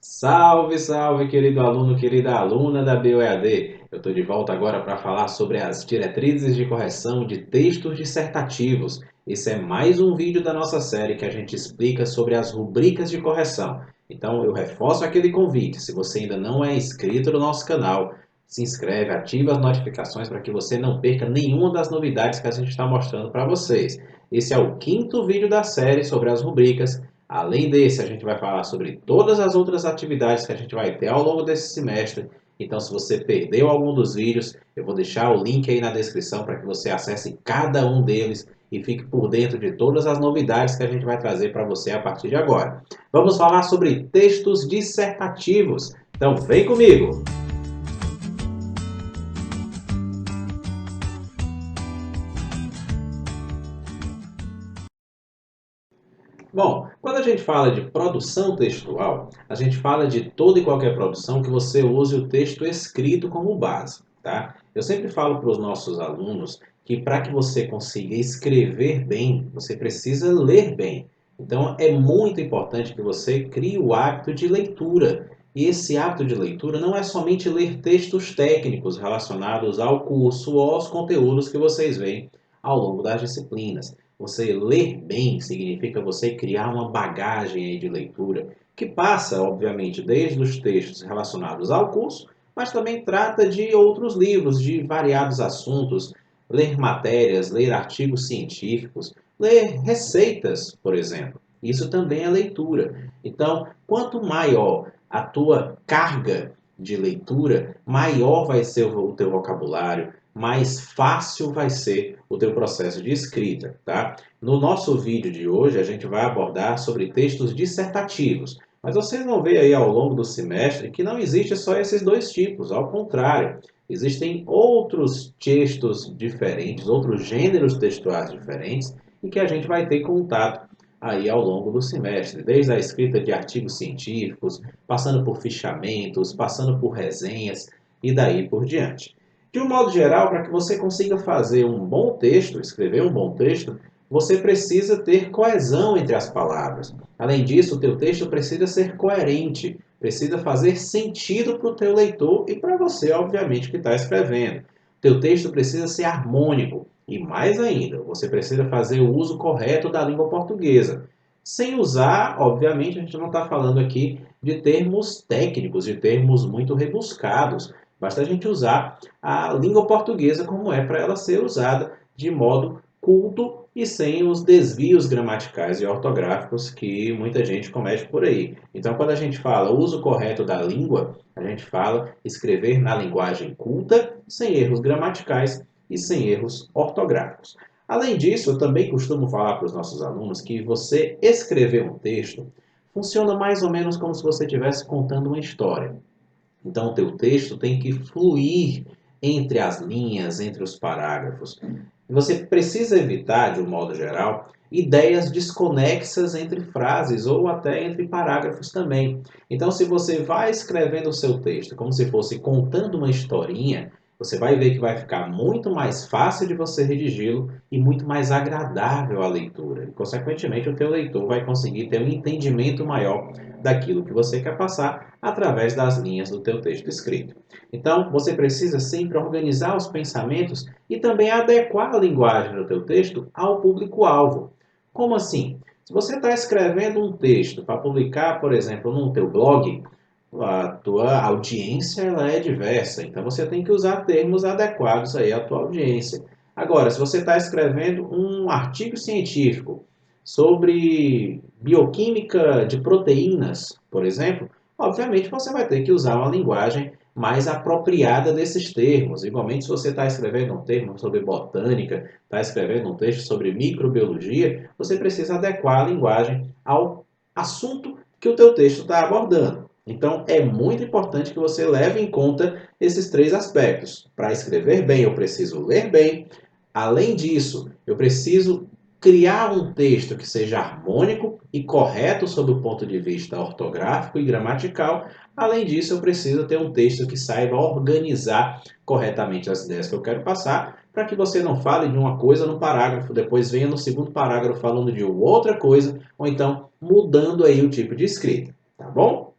Salve, salve, querido aluno, querida aluna da BioEAD. Eu estou de volta agora para falar sobre as diretrizes de correção de textos dissertativos. Esse é mais um vídeo da nossa série que a gente explica sobre as rubricas de correção. Então, eu reforço aquele convite. Se você ainda não é inscrito no nosso canal, se inscreve, ativa as notificações para que você não perca nenhuma das novidades que a gente está mostrando para vocês. Esse é o quinto vídeo da série sobre as rubricas. Além desse, a gente vai falar sobre todas as outras atividades que a gente vai ter ao longo desse semestre. Então, se você perdeu algum dos vídeos, eu vou deixar o link aí na descrição para que você acesse cada um deles e fique por dentro de todas as novidades que a gente vai trazer para você a partir de agora. Vamos falar sobre textos dissertativos. Então, vem comigo! Bom, quando a gente fala de produção textual, a gente fala de toda e qualquer produção que você use o texto escrito como base, tá? Eu sempre falo para os nossos alunos que para que você consiga escrever bem, você precisa ler bem. Então, é muito importante que você crie o hábito de leitura. E esse hábito de leitura não é somente ler textos técnicos relacionados ao curso ou aos conteúdos que vocês veem ao longo das disciplinas. Você ler bem significa você criar uma bagagem aí de leitura que passa, obviamente, desde os textos relacionados ao curso, mas também trata de outros livros de variados assuntos, ler matérias, ler artigos científicos, ler receitas, por exemplo. Isso também é leitura. Então, quanto maior a tua carga de leitura, maior vai ser o teu vocabulário, mais fácil vai ser o teu processo de escrita, tá? No nosso vídeo de hoje, a gente vai abordar sobre textos dissertativos, mas vocês vão ver aí ao longo do semestre que não existe só esses dois tipos, ao contrário, existem outros textos diferentes, outros gêneros textuais diferentes e que a gente vai ter contato aí ao longo do semestre, desde a escrita de artigos científicos, passando por fichamentos, passando por resenhas e daí por diante. De um modo geral, para que você consiga fazer um bom texto, escrever um bom texto, você precisa ter coesão entre as palavras. Além disso, o teu texto precisa ser coerente, precisa fazer sentido para o teu leitor e para você, obviamente, que está escrevendo. O teu texto precisa ser harmônico e, mais ainda, você precisa fazer o uso correto da língua portuguesa. Sem usar, obviamente, a gente não está falando aqui de termos técnicos, de termos muito rebuscados. Basta a gente usar a língua portuguesa como é para ela ser usada de modo culto e sem os desvios gramaticais e ortográficos que muita gente comete por aí. Então, quando a gente fala uso correto da língua, a gente fala escrever na linguagem culta, sem erros gramaticais e sem erros ortográficos. Além disso, eu também costumo falar para os nossos alunos que você escrever um texto funciona mais ou menos como se você estivesse contando uma história. Então, o teu texto tem que fluir entre as linhas, entre os parágrafos. Você precisa evitar, de um modo geral, ideias desconexas entre frases ou até entre parágrafos também. Então, se você vai escrevendo o seu texto como se fosse contando uma historinha, você vai ver que vai ficar muito mais fácil de você redigi-lo e muito mais agradável à leitura. E, consequentemente, o teu leitor vai conseguir ter um entendimento maior daquilo que você quer passar através das linhas do teu texto escrito. Então, você precisa sempre organizar os pensamentos e também adequar a linguagem do teu texto ao público-alvo. Como assim? Se você está escrevendo um texto para publicar, por exemplo, no teu blog, a tua audiência ela é diversa, então você tem que usar termos adequados aí à tua audiência. Agora, se você está escrevendo um artigo científico sobre bioquímica de proteínas, por exemplo, obviamente você vai ter que usar uma linguagem mais apropriada desses termos. Igualmente, se você está escrevendo um termo sobre botânica, está escrevendo um texto sobre microbiologia, você precisa adequar a linguagem ao assunto que o teu texto está abordando. Então, é muito importante que você leve em conta esses três aspectos. Para escrever bem, eu preciso ler bem. Além disso, eu preciso criar um texto que seja harmônico e correto sob o ponto de vista ortográfico e gramatical. Além disso, eu preciso ter um texto que saiba organizar corretamente as ideias que eu quero passar, para que você não fale de uma coisa no parágrafo, depois venha no segundo parágrafo falando de outra coisa, ou então mudando aí o tipo de escrita, tá bom?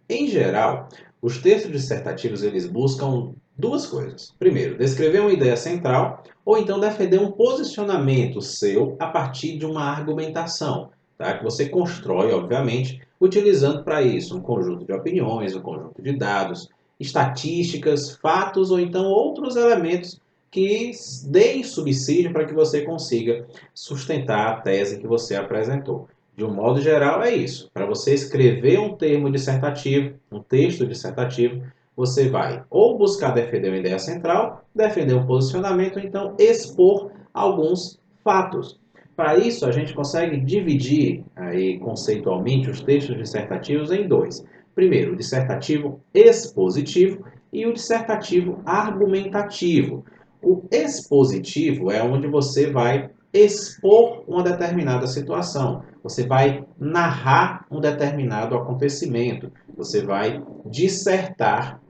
Em geral, os textos dissertativos eles buscam duas coisas. Primeiro, descrever uma ideia central ou então defender um posicionamento seu a partir de uma argumentação, tá? Que você constrói, obviamente, utilizando para isso um conjunto de opiniões, um conjunto de dados, estatísticas, fatos ou então outros elementos que deem subsídio para que você consiga sustentar a tese que você apresentou. De um modo geral, é isso. Para você escrever um termo dissertativo, um texto dissertativo, você vai ou buscar defender uma ideia central, defender um posicionamento, ou então expor alguns fatos. Para isso, a gente consegue dividir aí, conceitualmente os textos dissertativos em dois. Primeiro, o dissertativo expositivo e o dissertativo argumentativo. O expositivo é onde você vai expor uma determinada situação. Você vai narrar um determinado acontecimento. Você vai dissertar,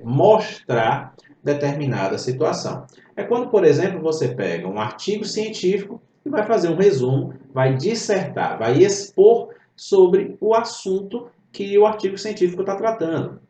mostrar determinada situação. É quando, por exemplo, você pega um artigo científico e vai fazer um resumo, vai dissertar, vai expor sobre o assunto que o artigo científico está tratando.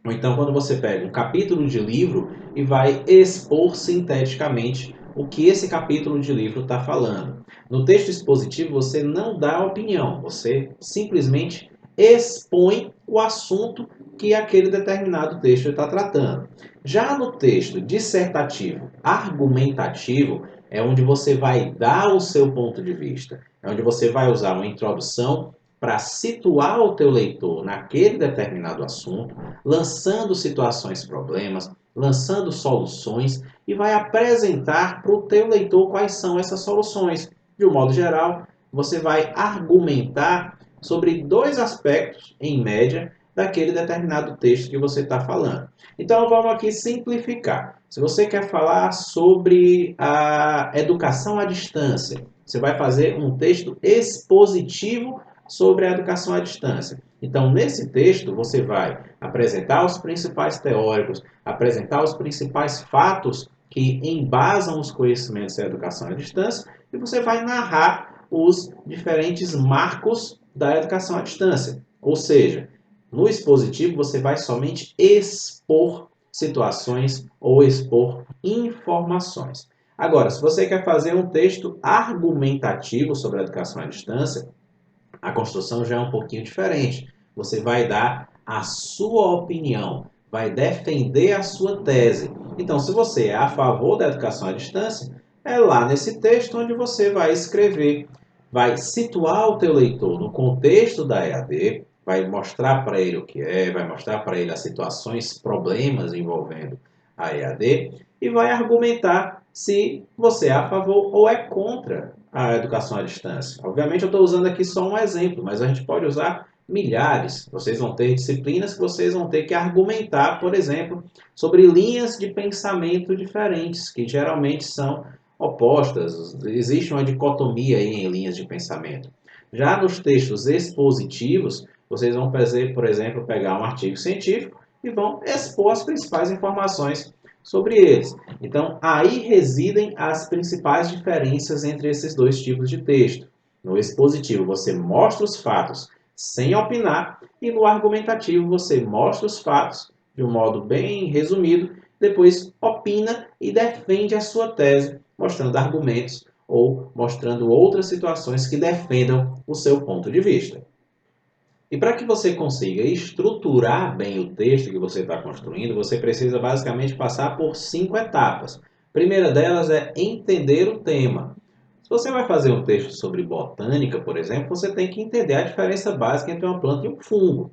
Ou então quando você pega um capítulo de livro e vai expor sinteticamente o que esse capítulo de livro está falando. No texto expositivo você não dá opinião, você simplesmente expõe o assunto que aquele determinado texto está tratando. Já no texto dissertativo argumentativo é onde você vai dar o seu ponto de vista, é onde você vai usar uma introdução para situar o teu leitor naquele determinado assunto, lançando situações, problemas, lançando soluções e vai apresentar para o teu leitor quais são essas soluções. De um modo geral, você vai argumentar sobre dois aspectos, em média, daquele determinado texto que você está falando. Então, vamos aqui simplificar. Se você quer falar sobre a educação à distância, você vai fazer um texto expositivo sobre a educação à distância. Então, nesse texto, você vai apresentar os principais teóricos, apresentar os principais fatos que embasam os conhecimentos da educação à distância e você vai narrar os diferentes marcos da educação à distância. Ou seja, no expositivo você vai somente expor situações ou expor informações. Agora, se você quer fazer um texto argumentativo sobre a educação à distância, a construção já é um pouquinho diferente. Você vai dar a sua opinião, vai defender a sua tese. Então, se você é a favor da educação à distância, é lá nesse texto onde você vai escrever, vai situar o teu leitor no contexto da EAD, vai mostrar para ele o que é, vai mostrar para ele as situações, problemas envolvendo a EAD e vai argumentar se você é a favor ou é contra a educação à distância. Obviamente eu estou usando aqui só um exemplo, mas a gente pode usar milhares. Vocês vão ter disciplinas que vocês vão ter que argumentar, por exemplo, sobre linhas de pensamento diferentes, que geralmente são opostas. Existe uma dicotomia aí em linhas de pensamento. Já nos textos expositivos, vocês vão fazer, por exemplo, pegar um artigo científico e vão expor as principais informações sobre eles. Então, aí residem as principais diferenças entre esses dois tipos de texto. No expositivo, você mostra os fatos sem opinar, e no argumentativo, você mostra os fatos de um modo bem resumido, depois opina e defende a sua tese, mostrando argumentos ou mostrando outras situações que defendam o seu ponto de vista. E para que você consiga estruturar bem o texto que você está construindo, você precisa basicamente passar por 5 etapas. A primeira delas é entender o tema. Se você vai fazer um texto sobre botânica, por exemplo, você tem que entender a diferença básica entre uma planta e um fungo.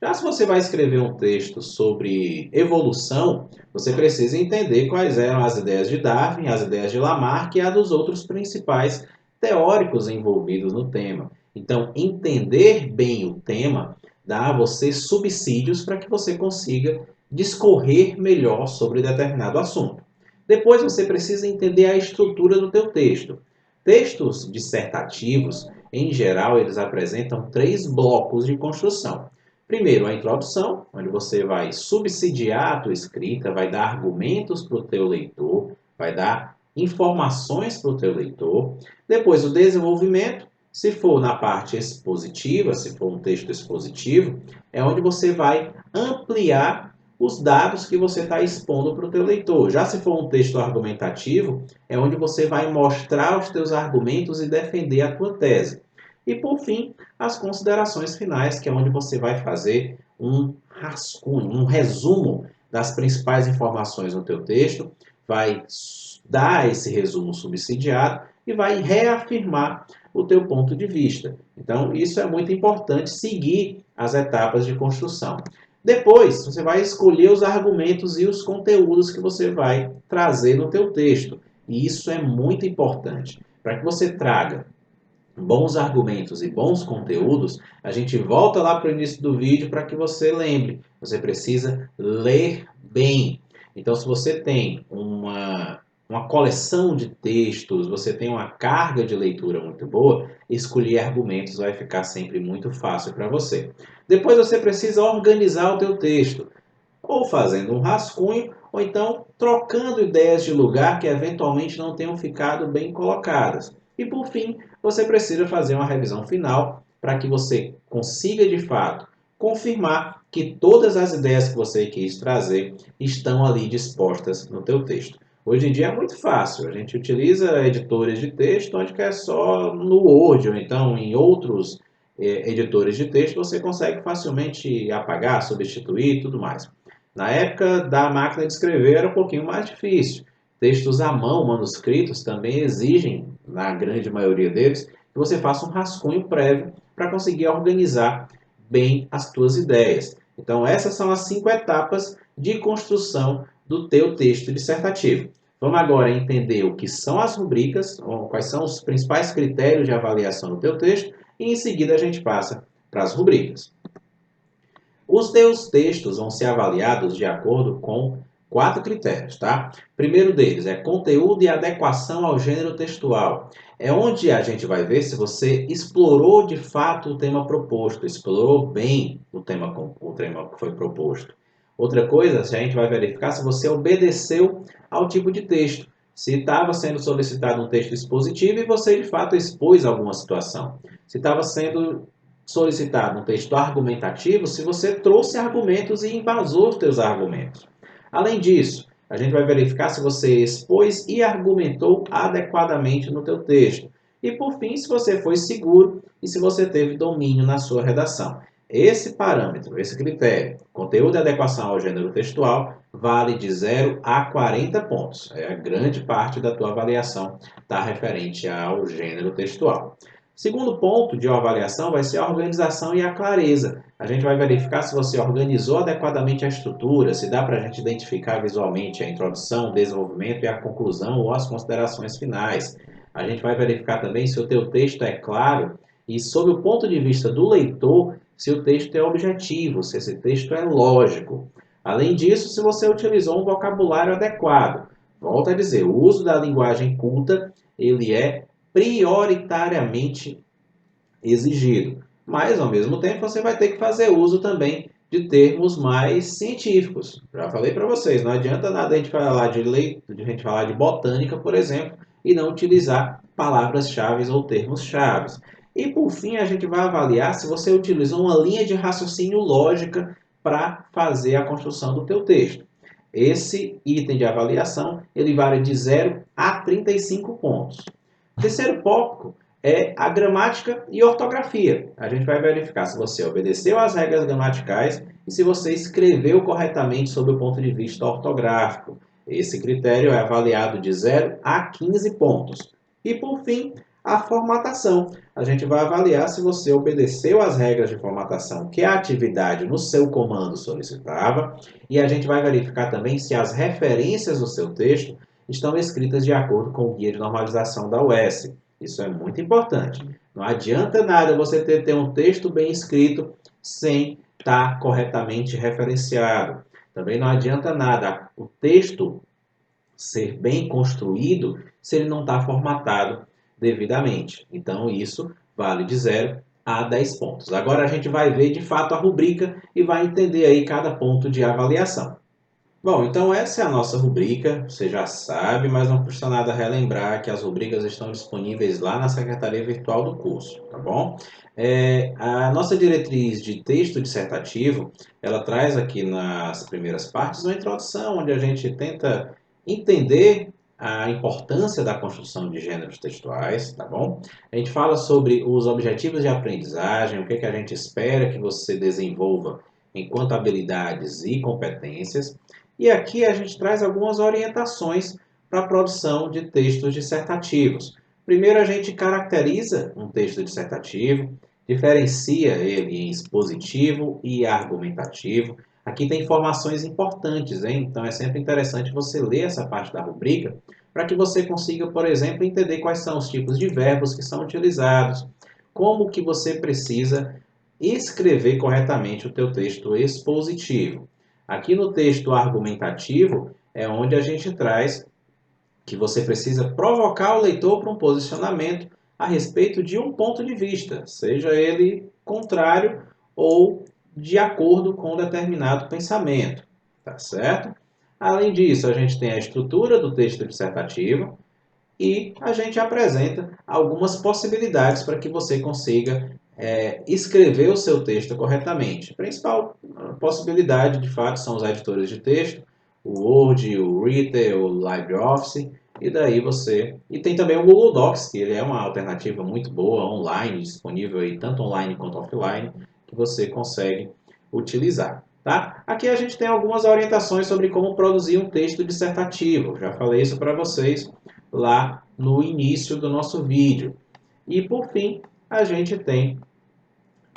Já se você vai escrever um texto sobre evolução, você precisa entender quais eram as ideias de Darwin, as ideias de Lamarck e as dos outros principais teóricos envolvidos no tema. Então, entender bem o tema dá a você subsídios para que você consiga discorrer melhor sobre determinado assunto. Depois você precisa entender a estrutura do teu texto. Textos dissertativos, em geral, eles apresentam 3 blocos de construção. Primeiro, a introdução, onde você vai subsidiar a tua escrita, vai dar argumentos para o teu leitor, vai dar informações para o teu leitor. Depois, o desenvolvimento, Se for na parte expositiva, se for um texto expositivo, é onde você vai ampliar os dados que você está expondo para o teu leitor. Já se for um texto argumentativo, é onde você vai mostrar os teus argumentos e defender a tua tese. E, por fim, as considerações finais, que é onde você vai fazer um rascunho, um resumo das principais informações no teu texto, vai dar esse resumo subsidiado e vai reafirmar o teu ponto de vista. Então, isso é muito importante, seguir as etapas de construção. Depois, você vai escolher os argumentos e os conteúdos que você vai trazer no teu texto. E isso é muito importante. Para que você traga bons argumentos e bons conteúdos, a gente volta lá para o início do vídeo para que você lembre. Você precisa ler bem. Então, se você tem uma coleção de textos, você tem uma carga de leitura muito boa, escolher argumentos vai ficar sempre muito fácil para você. Depois você precisa organizar o teu texto, ou fazendo um rascunho, ou então trocando ideias de lugar que eventualmente não tenham ficado bem colocadas. E por fim, você precisa fazer uma revisão final para que você consiga de fato confirmar que todas as ideias que você quis trazer estão ali dispostas no teu texto. Hoje em dia é muito fácil, a gente utiliza editores de texto onde é só no Word ou então em outros editores de texto você consegue facilmente apagar, substituir e tudo mais. Na época da máquina de escrever era um pouquinho mais difícil. Textos à mão, manuscritos, também exigem, na grande maioria deles, que você faça um rascunho prévio para conseguir organizar bem as tuas ideias. Então, essas são as 5 etapas de construção do teu texto dissertativo. Vamos agora entender o que são as rubricas, quais são os principais critérios de avaliação do teu texto, e em seguida a gente passa para as rubricas. Os teus textos vão ser avaliados de acordo com 4 critérios, tá? Primeiro deles é conteúdo e adequação ao gênero textual. É onde a gente vai ver se você explorou de fato o tema proposto, explorou bem o tema que foi proposto. Outra coisa, a gente vai verificar se você obedeceu ao tipo de texto. Se estava sendo solicitado um texto expositivo e você de fato expôs alguma situação. Se estava sendo solicitado um texto argumentativo, se você trouxe argumentos e embasou os seus argumentos. Além disso, a gente vai verificar se você expôs e argumentou adequadamente no teu texto. E por fim, se você foi seguro e se você teve domínio na sua redação. Esse parâmetro, esse critério, conteúdo e adequação ao gênero textual, vale de 0 a 40 pontos. A grande parte da tua avaliação está referente ao gênero textual. Segundo ponto de avaliação vai ser a organização e a clareza. A gente vai verificar se você organizou adequadamente a estrutura, se dá para a gente identificar visualmente a introdução, o desenvolvimento e a conclusão ou as considerações finais. A gente vai verificar também se o teu texto é claro e, sob o ponto de vista do leitor, se o texto é objetivo, se esse texto é lógico. Além disso, se você utilizou um vocabulário adequado. Volto a dizer, o uso da linguagem culta, ele é prioritariamente exigido. Mas, ao mesmo tempo, você vai ter que fazer uso também de termos mais científicos. Já falei para vocês, não adianta nada a gente falar de botânica, por exemplo, e não utilizar palavras-chave ou termos-chave. E, por fim, a gente vai avaliar se você utilizou uma linha de raciocínio lógica para fazer a construção do teu texto. Esse item de avaliação, ele vale de 0 a 35 pontos. O terceiro tópico é a gramática e ortografia. A gente vai verificar se você obedeceu às regras gramaticais e se você escreveu corretamente sob o ponto de vista ortográfico. Esse critério é avaliado de 0 a 15 pontos. E, por fim, a formatação. A gente vai avaliar se você obedeceu às regras de formatação que a atividade no seu comando solicitava. E a gente vai verificar também se as referências do seu texto estão escritas de acordo com o Guia de Normalização da UES. Isso é muito importante. Não adianta nada você ter um texto bem escrito sem estar corretamente referenciado. Também não adianta nada o texto ser bem construído se ele não está formatado devidamente. Então, isso vale de 0 a 10 pontos. Agora a gente vai ver de fato a rubrica e vai entender aí cada ponto de avaliação. Bom, então essa é a nossa rubrica, você já sabe, mas não custa nada relembrar que as rubricas estão disponíveis lá na secretaria virtual do curso, tá bom? A nossa diretriz de texto dissertativo, ela traz aqui nas primeiras partes uma introdução, onde a gente tenta entender a importância da construção de gêneros textuais, tá bom? A gente fala sobre os objetivos de aprendizagem, o que a gente espera que você desenvolva enquanto habilidades e competências. E aqui a gente traz algumas orientações para a produção de textos dissertativos. Primeiro, a gente caracteriza um texto dissertativo, diferencia ele em expositivo e argumentativo. Aqui tem informações importantes, hein? Então é sempre interessante você ler essa parte da rubrica para que você consiga, por exemplo, entender quais são os tipos de verbos que são utilizados, como que você precisa escrever corretamente o teu texto expositivo. Aqui no texto argumentativo é onde a gente traz que você precisa provocar o leitor para um posicionamento a respeito de um ponto de vista, seja ele contrário ou de acordo com determinado pensamento, tá certo? Além disso, a gente tem a estrutura do texto dissertativo e a gente apresenta algumas possibilidades para que você consiga escrever o seu texto corretamente. A principal possibilidade, de fato, são os editores de texto, o Word, o Reader, o LibreOffice, e daí você... E tem também o Google Docs, que ele é uma alternativa muito boa, online, disponível aí, tanto online quanto offline, que você consegue utilizar. Tá? Aqui a gente tem algumas orientações sobre como produzir um texto dissertativo. Já falei isso para vocês lá no início do nosso vídeo. E por fim, a gente tem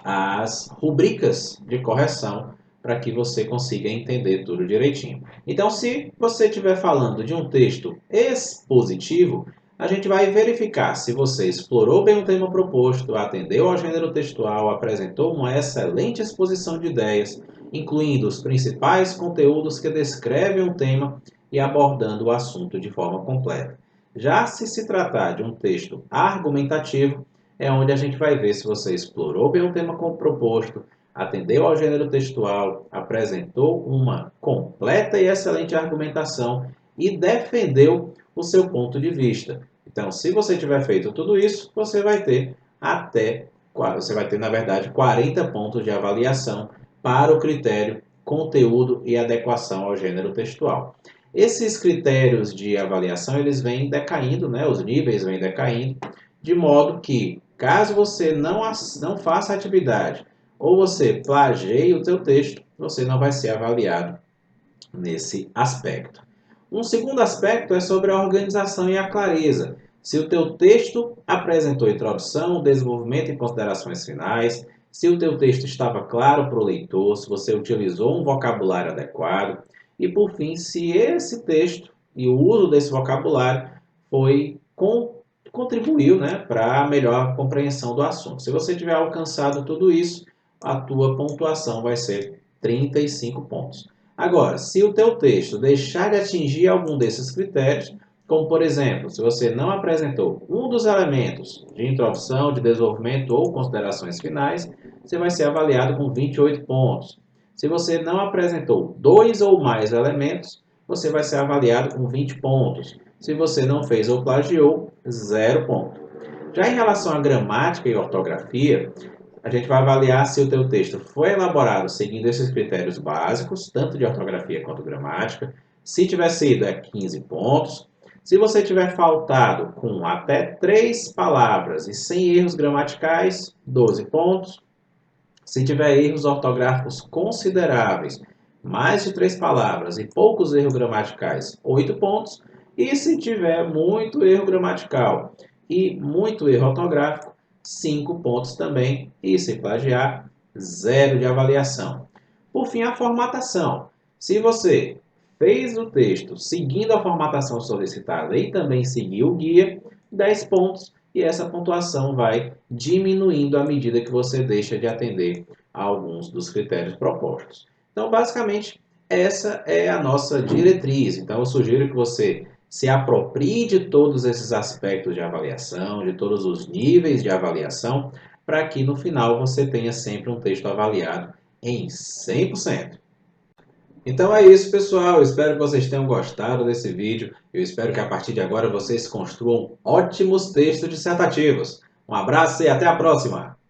as rubricas de correção para que você consiga entender tudo direitinho. Então, se você estiver falando de um texto expositivo, a gente vai verificar se você explorou bem o tema proposto, atendeu ao gênero textual, apresentou uma excelente exposição de ideias, incluindo os principais conteúdos que descrevem o tema e abordando o assunto de forma completa. Já se tratar de um texto argumentativo, é onde a gente vai ver se você explorou bem o tema como proposto, atendeu ao gênero textual, apresentou uma completa e excelente argumentação e defendeu o seu ponto de vista. Então, se você tiver feito tudo isso, você vai ter na verdade, 40 pontos de avaliação para o critério conteúdo e adequação ao gênero textual. Esses critérios de avaliação, eles vêm decaindo, né? Os níveis vêm decaindo, de modo que, caso você não faça atividade ou você plagie o seu texto, você não vai ser avaliado nesse aspecto. Um segundo aspecto é sobre a organização e a clareza. Se o teu texto apresentou introdução, desenvolvimento e considerações finais, se o teu texto estava claro para o leitor, se você utilizou um vocabulário adequado e, por fim, se esse texto e o uso desse vocabulário contribuiu, né, para a melhor compreensão do assunto. Se você tiver alcançado tudo isso, a tua pontuação vai ser 35 pontos. Agora, se o teu texto deixar de atingir algum desses critérios, como por exemplo, se você não apresentou um dos elementos de introdução, de desenvolvimento ou considerações finais, você vai ser avaliado com 28 pontos. Se você não apresentou dois ou mais elementos, você vai ser avaliado com 20 pontos. Se você não fez ou plagiou, 0 ponto. Já em relação à gramática e ortografia, a gente vai avaliar se o teu texto foi elaborado seguindo esses critérios básicos, tanto de ortografia quanto gramática. Se tiver sido, é 15 pontos. Se você tiver faltado com até 3 palavras e sem erros gramaticais, 12 pontos. Se tiver erros ortográficos consideráveis, mais de 3 palavras e poucos erros gramaticais, 8 pontos. E se tiver muito erro gramatical e muito erro ortográfico, 5 pontos também. E se plagiar, 0 de avaliação. Por fim, a formatação. Se você fez o texto seguindo a formatação solicitada e também seguiu o guia, 10 pontos. E essa pontuação vai diminuindo à medida que você deixa de atender a alguns dos critérios propostos. Então, basicamente, essa é a nossa diretriz. Então, eu sugiro que você se aproprie de todos esses aspectos de avaliação, de todos os níveis de avaliação, para que no final você tenha sempre um texto avaliado em 100%. Então é isso, pessoal. Eu espero que vocês tenham gostado desse vídeo. Eu espero que a partir de agora vocês construam ótimos textos dissertativos. Um abraço e até a próxima!